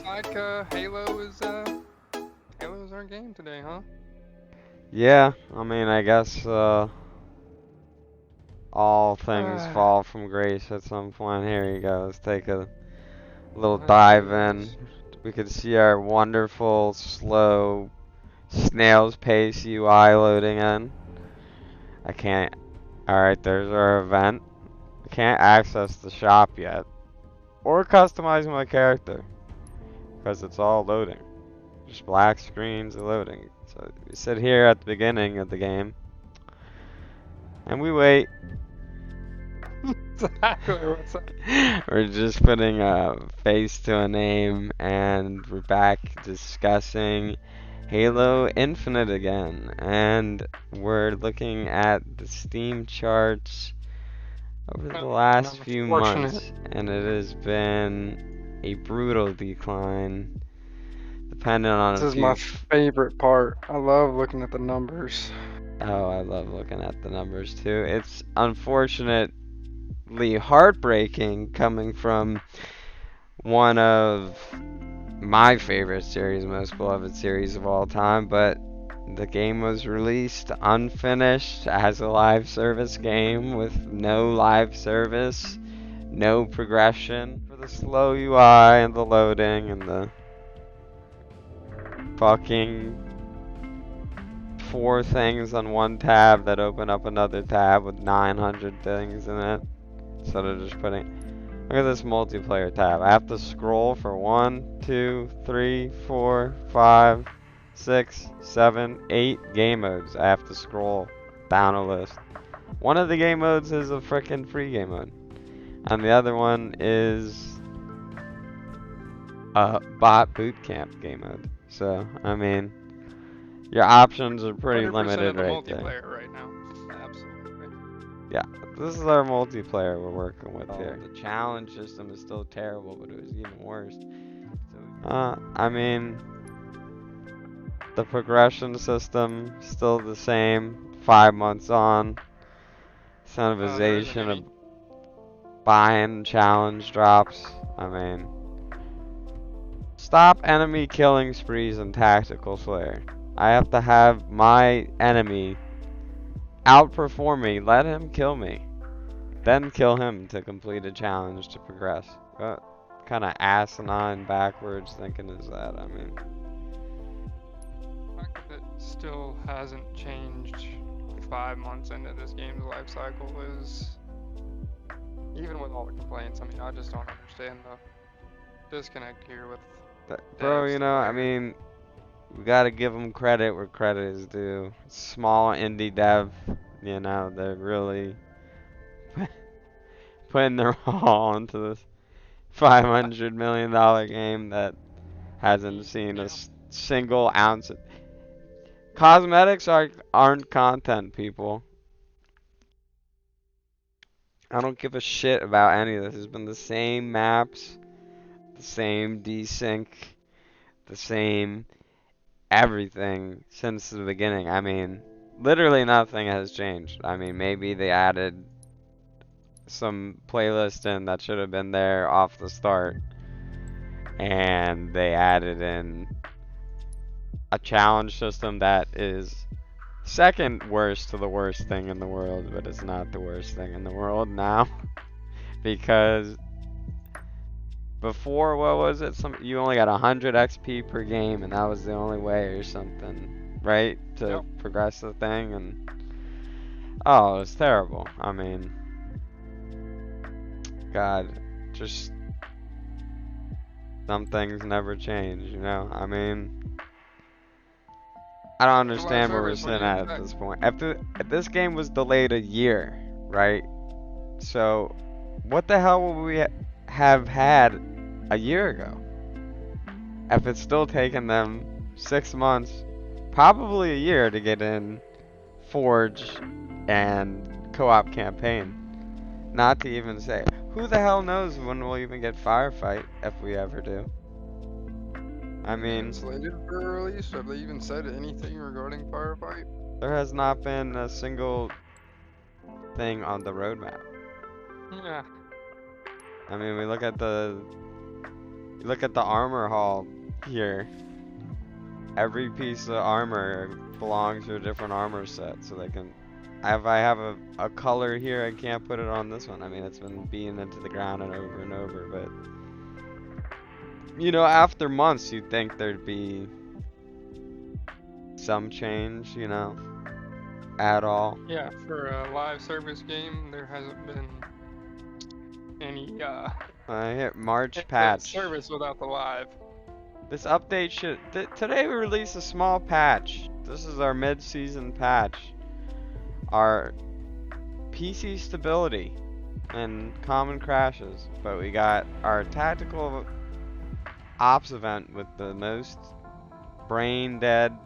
like Halo is our game today, huh? Yeah, I mean, I guess all things Ah, fall from grace at some point. Here you go. Let's take a little let's dive do in. this. We can see our wonderful, slow, snail's pace UI loading in. I can't. Alright, there's our event. I can't access the shop yet. Or customize my character. Because it's all loading. Just black screens of loading. So we sit here at the beginning of the game. And we wait. Exactly what's up. We're just putting a face to a name, and we're back discussing Halo Infinite again. And we're looking at the Steam charts over the And last few unfortunate. months, and it has been a brutal decline, depending on This a is my few. favorite part. I love looking at the numbers. Oh, I love looking at the numbers too. It's unfortunately heartbreaking coming from one of my favorite series, most beloved series of all time, but the game was released unfinished as a live service game with no live service, no progression for the slow UI and the loading and the fucking four things on one tab that open up another tab with 900 things in it. Instead of just putting. Look at this multiplayer tab. I have to scroll for 1, 2, 3, 4, 5, 6, 7, 8 game modes. I have to scroll down a list. One of the game modes is a frickin' free game mode. And the other one is a bot boot camp game mode. So, I mean, your options are pretty 100% limited of the right there. multiplayer right now. Absolutely. Yeah, this is our multiplayer we're working with here. The challenge system is still terrible, but it was even worse. I mean, the progression system still the same. 5 months on. There isn't Incentivization of any. buying challenge drops. I mean, stop enemy killing sprees in Tactical Slayer. I have to have my enemy outperform me. Let him kill me. Then kill him to complete a challenge to progress. What kind of asinine backwards thinking is that? I mean, The fact that it still hasn't changed 5 months into this game's life cycle is, even with all the complaints, I mean, I just don't understand the disconnect here with bro, devs, the I players. mean, we gotta give them credit where credit is due. Small indie dev, they're really putting their all into this $500 million game that hasn't seen a Yeah. single ounce. Cosmetics aren't content, people. I don't give a shit about any of this. It's been the same maps, the same desync, the same everything since the beginning. I mean, literally nothing has changed. I mean, maybe they added some playlist in that should have been there off the start, and they added in a challenge system that is second worst to the worst thing in the world, but it's not the worst thing in the world now because before, what was it? You only got 100 XP per game, and that was the only way or something, right? To Yep. progress the thing, and oh, it's terrible. I mean, God, just some things never change. I mean, I don't The live understand where we're service, what do sitting you at expect? this point. If this game was delayed a year, right? So, what the hell would we have had a year ago? If it's still taking them 6 months, probably a year to get in Forge and co-op campaign. Not to even say, who the hell knows when we'll even get Firefight if we ever do. I Is it even mean, slated for a release? Have they even said anything regarding Firefight? there has not been a single thing on the roadmap. Yeah. I mean, we look at the Look at the armor hall here. Every piece of armor belongs to a different armor set, so they can. If I have a color here, I can't put it on this one. I mean, it's been beaten into the ground and over, but you know, after months, you'd think there'd be some change, you know, at all. Yeah, for a live service game, there hasn't been any I hit March in-game patch. service without the live. This update should. Today we released a small patch. This is our mid-season patch. Our PC stability and common crashes, but we got our tactical ops event with the most brain dead,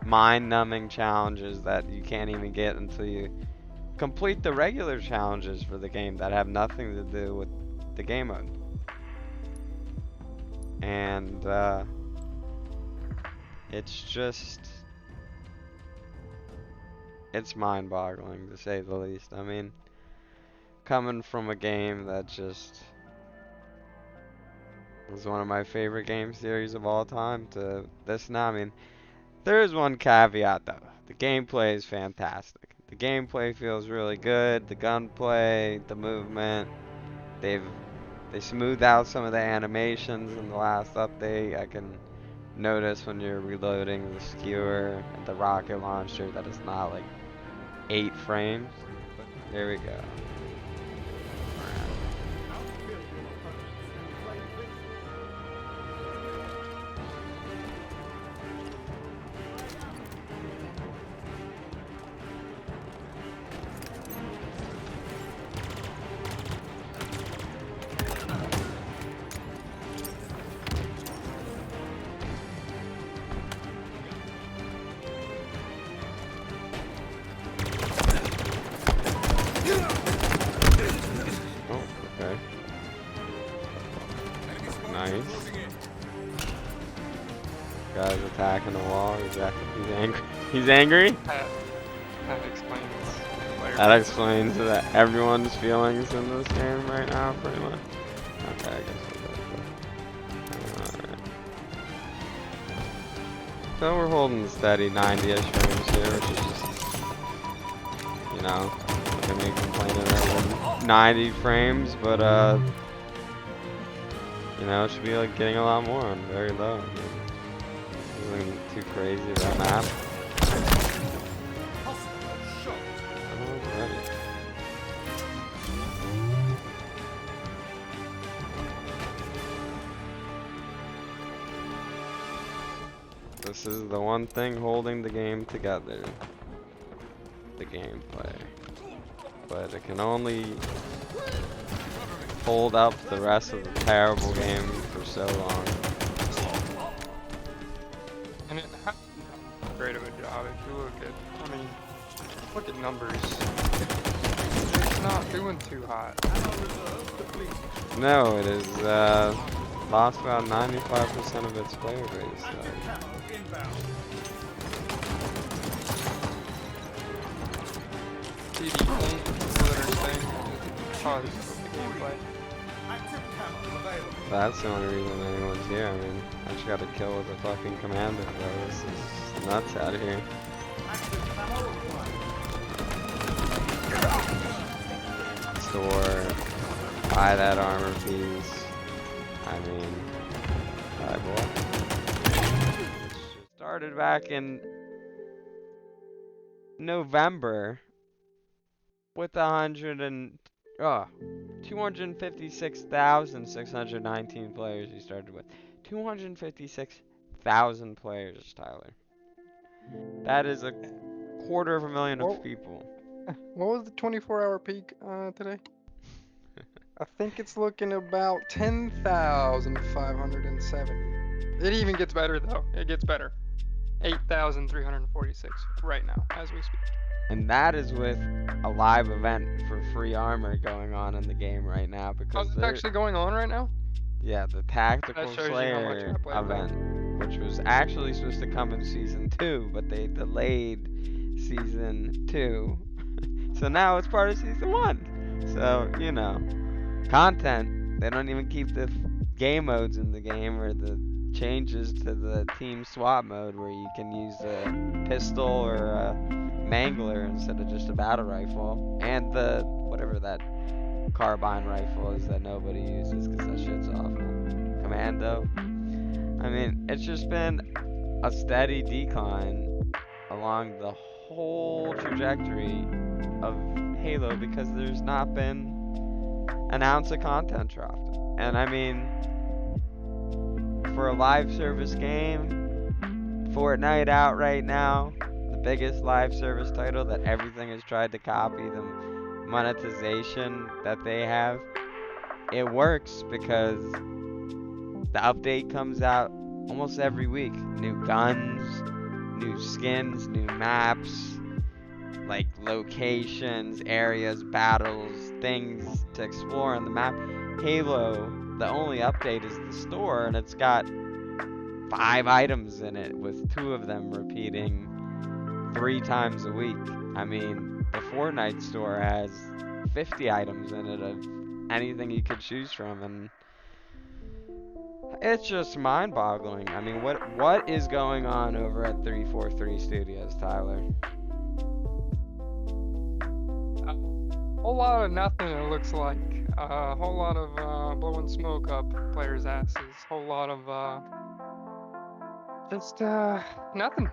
mind numbing challenges that you can't even get until you complete the regular challenges for the game that have nothing to do with the game mode. And it's just, it's mind boggling to say the least. I mean, coming from a game that just was one of my favorite game series of all time to this now. I mean, there is one caveat though. The gameplay is fantastic. The gameplay feels really good. The gunplay, the movement, they smoothed out some of the animations in the last update. I can notice when you're reloading the skewer and the rocket launcher that it's not like 8 frames. But here we go. Oh, okay. Nice. Guy's attacking the wall. He's angry. He's angry? That explains player That base. explains that everyone's feelings in this game right now, pretty much. Okay, I guess we'll go for it. Alright. So we're holding steady 90-ish frames here, which is just, you know, look at me complaining over 90 frames, but you know, it should be like getting a lot more on very low. Nothing too crazy about map. Alright. This is the one thing holding the game together. The gameplay. But it can only hold up the rest of the terrible game for so long. And it hasn't done great of a job if you look at, I mean, look at numbers. It's not doing too hot. No, it is lost about 95% of its player base. So. See the only people that are saying because of the gameplay. That's the only reason anyone's here. I mean, I just got a kill with a fucking commander, bro. This is nuts out here. Store, buy that armor piece. I mean, buy boy. Started back in November with 256,619 players you started with. 256,000 players, Tyler. That is a quarter of a million of people. What was the 24-hour peak today? I think it's looking about 10,570. It even gets better though. It gets better. 8,346 right now as we speak. And that is with a live event for free armor going on in the game right now because it's actually going on right now? Yeah, the Tactical That shows you how much Slayer I played event, which was actually supposed to come in Season 2, but they delayed Season 2. So now it's part of Season 1. So, you know, content. They don't even keep the game modes in the game are the changes to the team swap mode where you can use a pistol or a mangler instead of just a battle rifle, and the whatever that carbine rifle is that nobody uses because that shit's awful. Commando. I mean, it's just been a steady decline along the whole trajectory of Halo because there's not been an ounce of content dropped. And I mean, for a live service game, Fortnite out right now, the biggest live service title that everything has tried to copy, the monetization that they have, it works because the update comes out almost every week. New guns, new skins, new maps, like locations, areas, battles, things to explore on the map. Halo, the only update is the store, and it's got 5 items in it, with 2 of them repeating 3 times a week. I mean, the Fortnite store has 50 items in it of anything you could choose from, and it's just mind-boggling. I mean, what is going on over at 343 Studios, Tyler? A whole lot of nothing, it looks like. A whole lot of blowing smoke up players' asses. Whole lot of just nothing.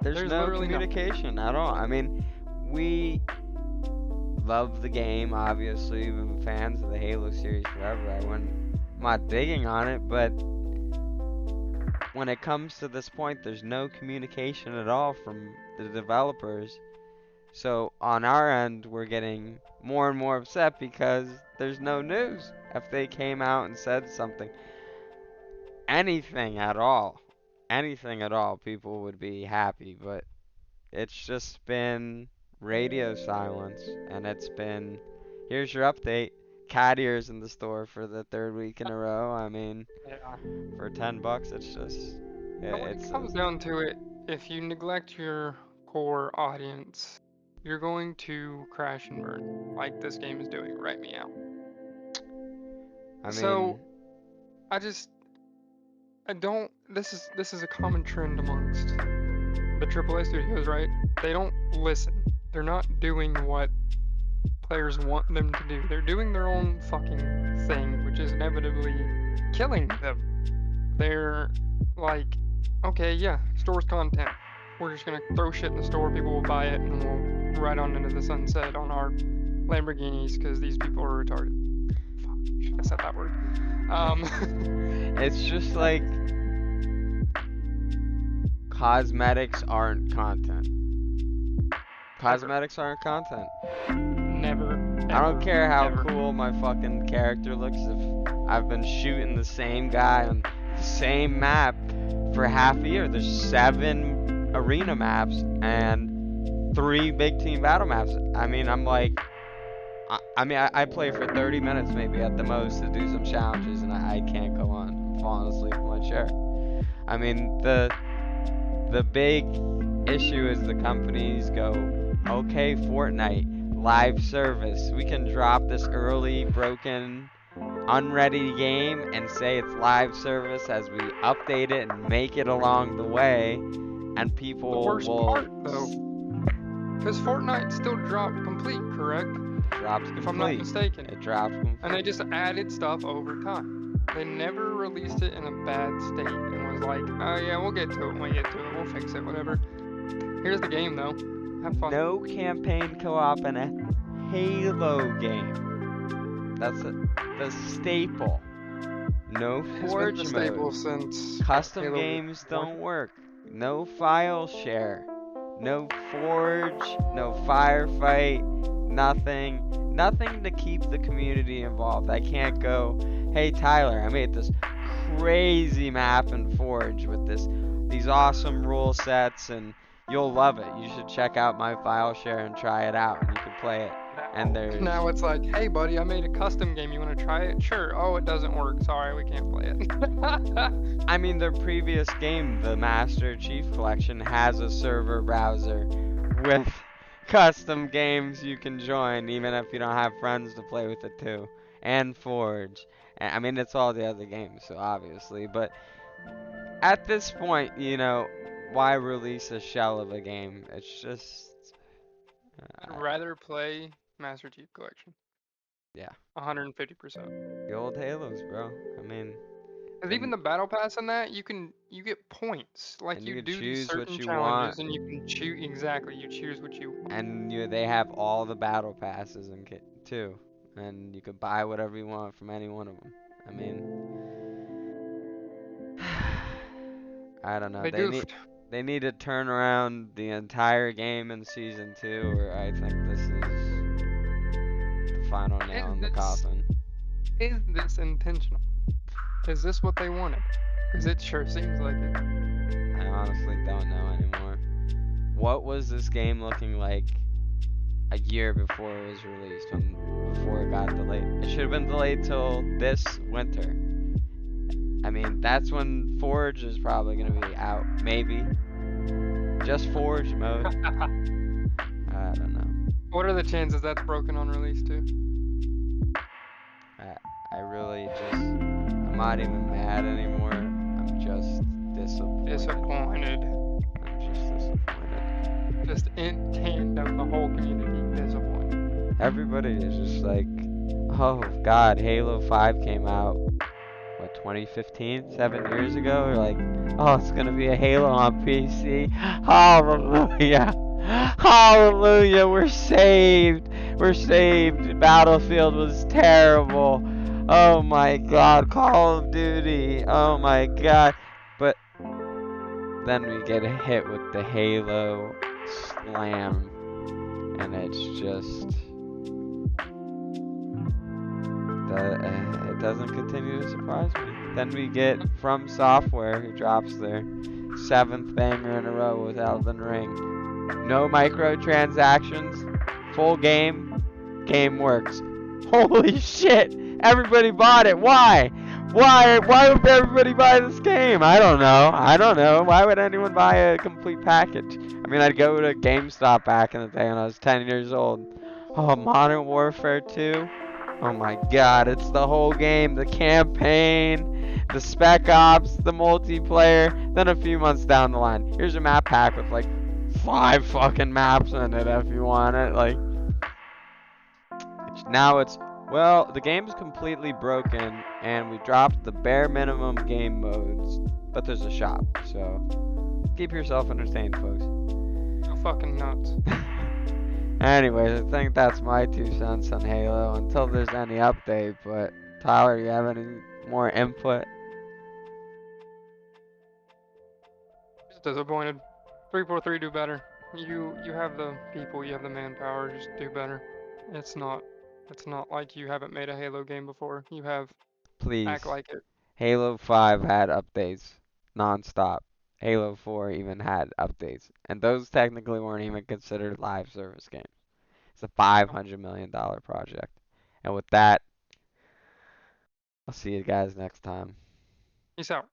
There's no communication at all. I mean, we love the game, obviously. We've been fans of the Halo series forever. I'm not digging on it, but when it comes to this point, there's no communication at all from the developers. So on our end, we're getting more and more upset because there's no news. If they came out and said something, anything at all, people would be happy. But it's just been radio silence, and it's been, here's your update. Cat ears in the store for the 3rd week in a row. I mean, Yeah. for $10, it's just, But when it comes down to it, if you neglect your core audience, you're going to crash and burn, like this game is doing right meow. I mean, So, I don't. This is a common trend amongst the AAA studios, right? They don't listen. They're not doing what players want them to do. They're doing their own fucking thing, which is inevitably killing them. They're like, okay, yeah, store's content. We're just gonna throw shit in the store, people will buy it, and we'll ride on into the sunset on our Lamborghinis because these people are retarded. Fuck, I said that word. It's just like cosmetics aren't content. Cosmetics aren't content. Never. I don't care how ever. cool my fucking character looks if I've been shooting the same guy on the same map for half a year. There's 7 arena maps and 3 big team battle maps. I mean, I'm like, I play for 30 minutes maybe at the most to do some challenges, and I can't go on. I'm falling asleep in my chair. I mean, the big issue is the companies go, okay, Fortnite, live service. We can drop this early, broken, unready game and say it's live service as we update it and make it along the way, and people The worst will... part, though, because Fortnite still dropped complete, correct? Drops complete. If I'm not mistaken. It drops complete. And they just added stuff over time. They never released it in a bad state and was like, oh yeah, we'll get to it when we get to it, we'll fix it, whatever. Here's the game though. Have fun. No campaign co-op in a Halo game. That's the staple. No Forge It's been the staple mode. since Custom Halo games 1. don't work. No file share. No Forge. No firefight. Nothing. Nothing to keep the community involved. I can't go, hey Tyler, I made this crazy map in Forge with these awesome rule sets, and you'll love it. You should check out my file share and try it out, and you can play it. And now it's like, hey buddy, I made a custom game, you want to try it? Sure. Oh, it doesn't work, sorry, we can't play it. I mean, their previous game, the Master Chief Collection, has a server browser with custom games you can join, even if you don't have friends to play with it too, and Forge, I mean, it's all the other games, so obviously, but at this point, why release a shell of a game? It's just, I'd rather play Master Chief Collection. yeah, 150%. the old Halos, bro. I mean, Because even and the battle pass in that, you get points. Like and you you could do these choose what certain you want, challenges, and you can choose exactly. You choose what you want. and they have all the battle passes and too, and you could buy whatever you want from any one of them. I mean, I don't know. They goofed. They need to turn around the entire game in season 2, or I think this is the final Is nail in the this coffin. is this intentional? Is this what they wanted? Because it sure seems like it. I honestly don't know anymore. What was this game looking like a year before it was released, before it got delayed? It should have been delayed till this winter. I mean, that's when Forge is probably going to be out, maybe. Just Forge mode. I don't know. What are the chances that's broken on release too? I really just, I'm not even mad anymore. I'm just disappointed. Disappointed. I'm just disappointed. Just in tandem, the whole community disappointed. Everybody is just like, oh God, Halo 5 came out, what, 2015? 7 years ago? We're like, oh, it's gonna be a Halo on PC. Hallelujah. Hallelujah, we're saved. We're saved. Battlefield was terrible. Oh my God, Call of Duty. Oh my God. But then we get hit with the Halo slam, and it's just, it doesn't continue to surprise me. Then we get From Software, who drops their 7th banger in a row with Elden Ring. No microtransactions, full game, game works. Holy shit! Everybody bought it. Why? Why? Why would everybody buy this game? I don't know. I don't know. Why would anyone buy a complete package? I mean, I'd go to GameStop back in the day when I was 10 years old. Oh, Modern Warfare 2? Oh my God, it's the whole game, the campaign, the Spec Ops, the multiplayer. Then a few months down the line, here's a map pack with like 5 fucking maps in it if you want it. Like, now it's, well, the game's completely broken and we dropped the bare minimum game modes, but there's a shop, so keep yourself entertained, folks. Go fucking nuts. Anyways, I think that's my 2 cents on Halo until there's any update, but Tyler, you have any more input? Just disappointed. 343 do better. You have the people, you have the manpower, just do better. It's not like you haven't made a Halo game before. You have. Act Please. like it. Halo 5 had updates non-stop. Halo 4 even had updates. And those technically weren't even considered live service games. It's a $500 million project. And with that, I'll see you guys next time. Peace out.